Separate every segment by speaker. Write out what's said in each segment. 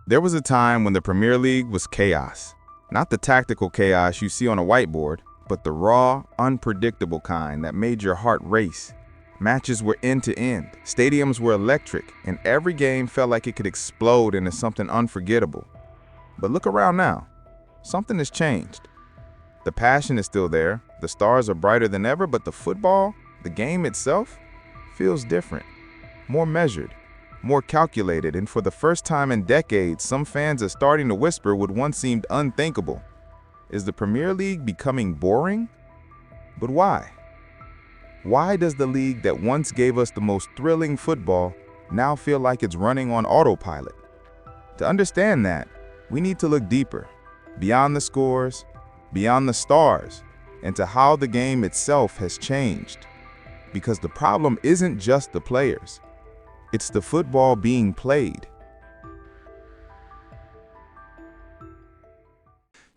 Speaker 1: There was a time when the Premier League was chaos. Not the tactical chaos you see on a whiteboard, but the raw, unpredictable kind that made your heart race. Matches were end-to-end, stadiums were electric, and every game felt like it could explode into something unforgettable. But look around now. Something has changed. The passion is still there, the stars are brighter than ever, but the football, the game itself, feels different. More measured, more calculated, and for the first time in decades, some fans are starting to whisper what once seemed unthinkable. Is the Premier League becoming boring? But why? Why does the league that once gave us the most thrilling football now feel like it's running on autopilot? To understand that, we need to look deeper, beyond the scores, beyond the stars, into how the game itself has changed. Because the problem isn't just the players. It's the football being played.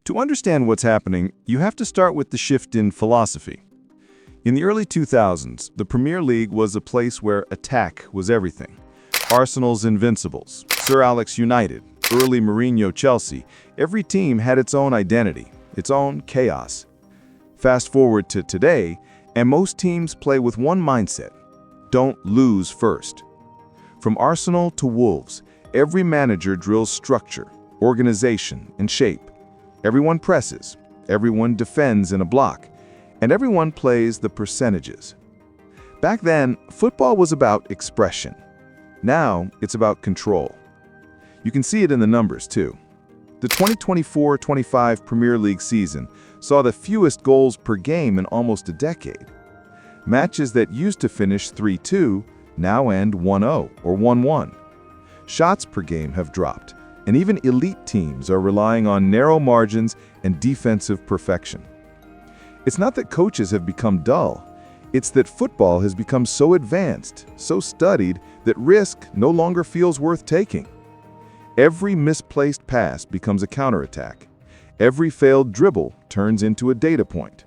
Speaker 2: To understand what's happening, you have to start with the shift in philosophy. In the early 2000s, the Premier League was a place where attack was everything. Arsenal's Invincibles, Sir Alex United, early Mourinho Chelsea, every team had its own identity, its own chaos. Fast forward to today, and most teams play with one mindset: don't lose first. From Arsenal to Wolves, every manager drills structure, organization, and shape. Everyone presses, everyone defends in a block, and everyone plays the percentages. Back then, football was about expression. Now, it's about control. You can see it in the numbers, too. The 2024-25 Premier League season saw the fewest goals per game in almost a decade. Matches that used to finish 3-2 now end 1-0 or 1-1. Shots per game have dropped, and even elite teams are relying on narrow margins and defensive perfection. It's not that coaches have become dull. It's that football has become so advanced, so studied, that risk no longer feels worth taking. Every misplaced pass becomes a counterattack. Every failed dribble turns into a data point.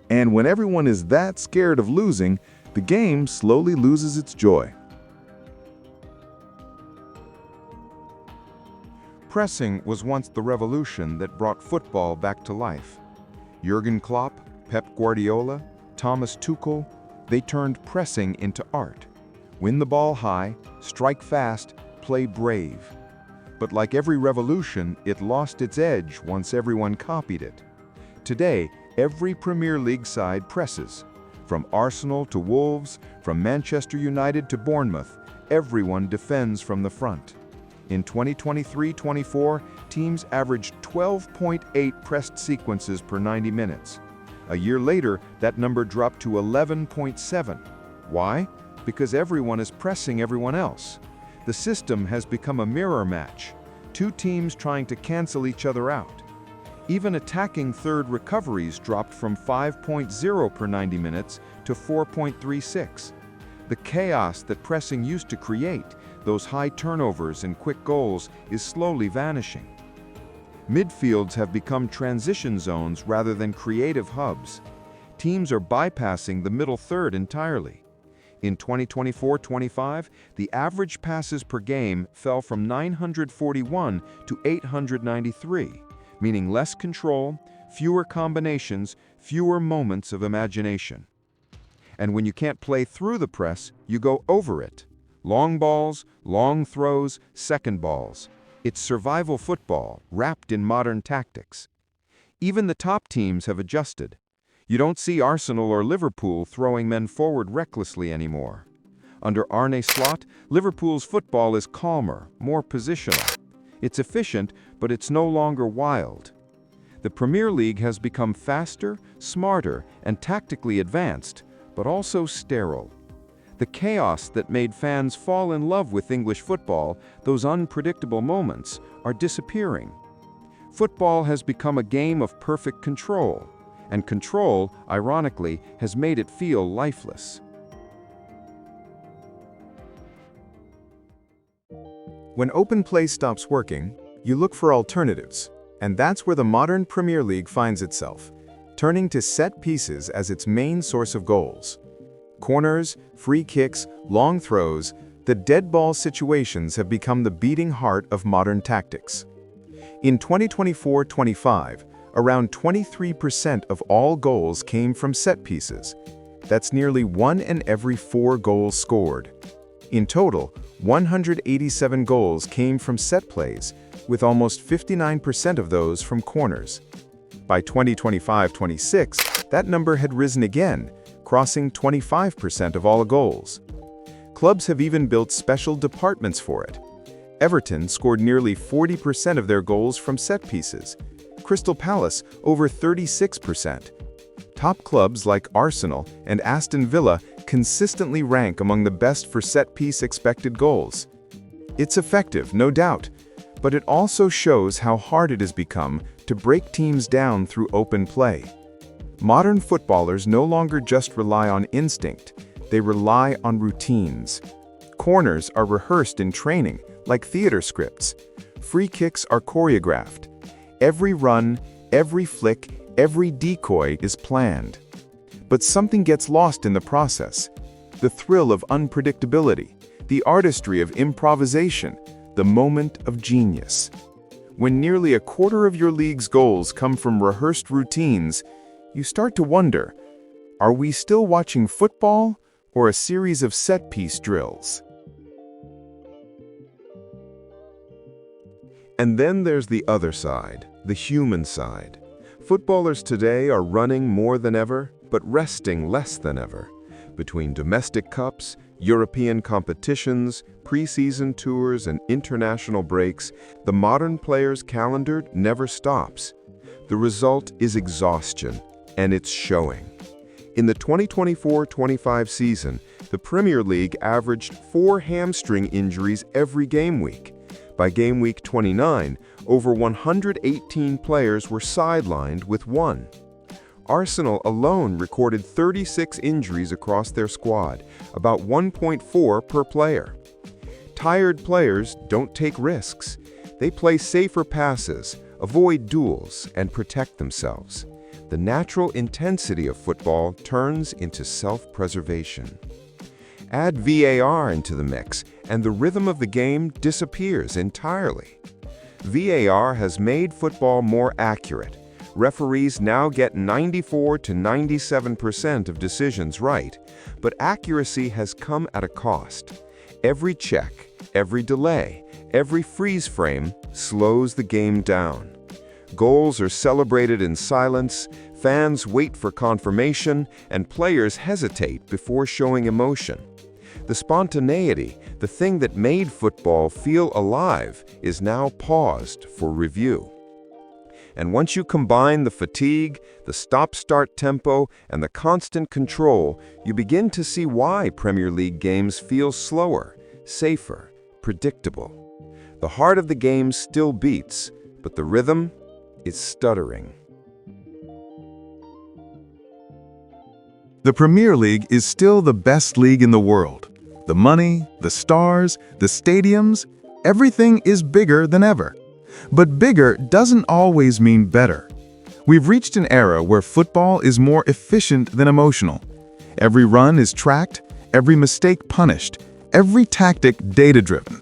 Speaker 2: And when everyone is that scared of losing, the game slowly loses its joy.
Speaker 3: Pressing was once the revolution that brought football back to life. Jurgen Klopp, Pep Guardiola, Thomas Tuchel, they turned pressing into art. Win the ball high, strike fast, play brave. But like every revolution, it lost its edge once everyone copied it. Today, every Premier League side presses. From Arsenal to Wolves, from Manchester United to Bournemouth, everyone defends from the front. In 2023-24, teams averaged 12.8 pressed sequences per 90 minutes. A year later, that number dropped to 11.7. Why? Because everyone is pressing everyone else. The system has become a mirror match, two teams trying to cancel each other out. Even attacking third recoveries dropped from 5.0 per 90 minutes to 4.36. The chaos that pressing used to create, those high turnovers and quick goals, is slowly vanishing. Midfields have become transition zones rather than creative hubs. Teams are bypassing the middle third entirely. In 2024-25, the average passes per game fell from 941 to 893, meaning less control, fewer combinations, fewer moments of imagination. And when you can't play through the press, you go over it. Long balls, long throws, second balls. It's survival football, wrapped in modern tactics. Even the top teams have adjusted. You don't see Arsenal or Liverpool throwing men forward recklessly anymore. Under Arne Slot, Liverpool's football is calmer, more positional. It's efficient, but it's no longer wild. The Premier League has become faster, smarter, and tactically advanced, but also sterile. The chaos that made fans fall in love with English football, those unpredictable moments, are disappearing. Football has become a game of perfect control, and control, ironically, has made it feel lifeless.
Speaker 4: When open play stops working, you look for alternatives, and that's where the modern Premier League finds itself, turning to set pieces as its main source of goals. Corners, free kicks, long throws, the dead ball situations have become the beating heart of modern tactics. In 2024-25, around 23% of all goals came from set pieces. That's nearly 1 in every 4 goals scored. In total, 187 goals came from set plays, with almost 59% of those from corners. By 2025-26, that number had risen again, crossing 25% of all goals. Clubs have even built special departments for it. Everton scored nearly 40% of their goals from set pieces. Crystal Palace over 36%. Top clubs like Arsenal and Aston Villa consistently rank among the best for set-piece expected goals. It's effective, no doubt, but it also shows how hard it has become to break teams down through open play. Modern footballers no longer just rely on instinct, they rely on routines. Corners are rehearsed in training, like theater scripts. Free kicks are choreographed. Every run, every flick, every decoy is planned. But something gets lost in the process. The thrill of unpredictability, the artistry of improvisation, the moment of genius. When nearly a quarter of your league's goals come from rehearsed routines, you start to wonder, are we still watching football or a series of set-piece drills?
Speaker 3: And then there's the other side, the human side. Footballers today are running more than ever, but resting less than ever. Between domestic cups, European competitions, preseason tours, and international breaks, the modern player's calendar never stops. The result is exhaustion, and it's showing. In the 2024-25 season, the Premier League averaged 4 hamstring injuries every game week. By game week 29, over 118 players were sidelined with 1. Arsenal alone recorded 36 injuries across their squad, about 1.4 per player. Tired players don't take risks. They play safer passes, avoid duels, and protect themselves. The natural intensity of football turns into self-preservation. Add VAR into the mix, and the rhythm of the game disappears entirely. VAR has made football more accurate. Referees now get 94 to 97% of decisions right, but accuracy has come at a cost. Every check, every delay, every freeze frame slows the game down. Goals are celebrated in silence, fans wait for confirmation, and players hesitate before showing emotion. The spontaneity, the thing that made football feel alive, is now paused for review. And once you combine the fatigue, the stop-start tempo, and the constant control, you begin to see why Premier League games feel slower, safer, predictable. The heart of the game still beats, but the rhythm is stuttering.
Speaker 2: The Premier League is still the best league in the world. The money, the stars, the stadiums, everything is bigger than ever. But bigger doesn't always mean better. We've reached an era where football is more efficient than emotional. Every run is tracked, every mistake punished, every tactic data-driven.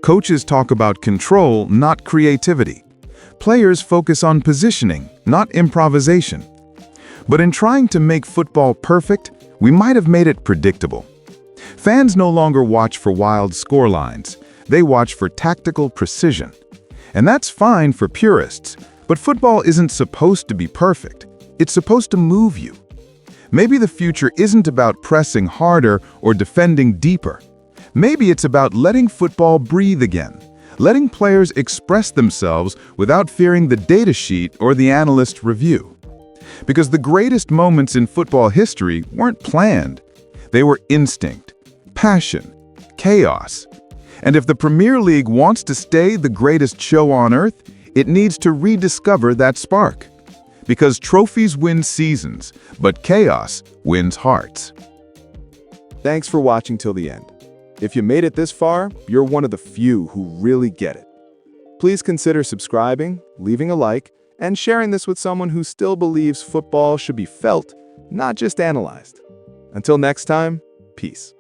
Speaker 2: Coaches talk about control, not creativity. Players focus on positioning, not improvisation. But in trying to make football perfect, we might have made it predictable. Fans no longer watch for wild scorelines. They watch for tactical precision. And that's fine for purists, but football isn't supposed to be perfect. It's supposed to move you. Maybe the future isn't about pressing harder or defending deeper. Maybe it's about letting football breathe again, letting players express themselves without fearing the data sheet or the analyst review. Because the greatest moments in football history weren't planned. They were instinct, passion, chaos. And if the Premier League wants to stay the greatest show on earth, it needs to rediscover that spark. Because trophies win seasons, but chaos wins hearts.
Speaker 4: Thanks for watching till the end. If you made it this far, you're one of the few who really get it. Please consider subscribing, leaving a like, and sharing this with someone who still believes football should be felt, not just analyzed. Until next time, peace.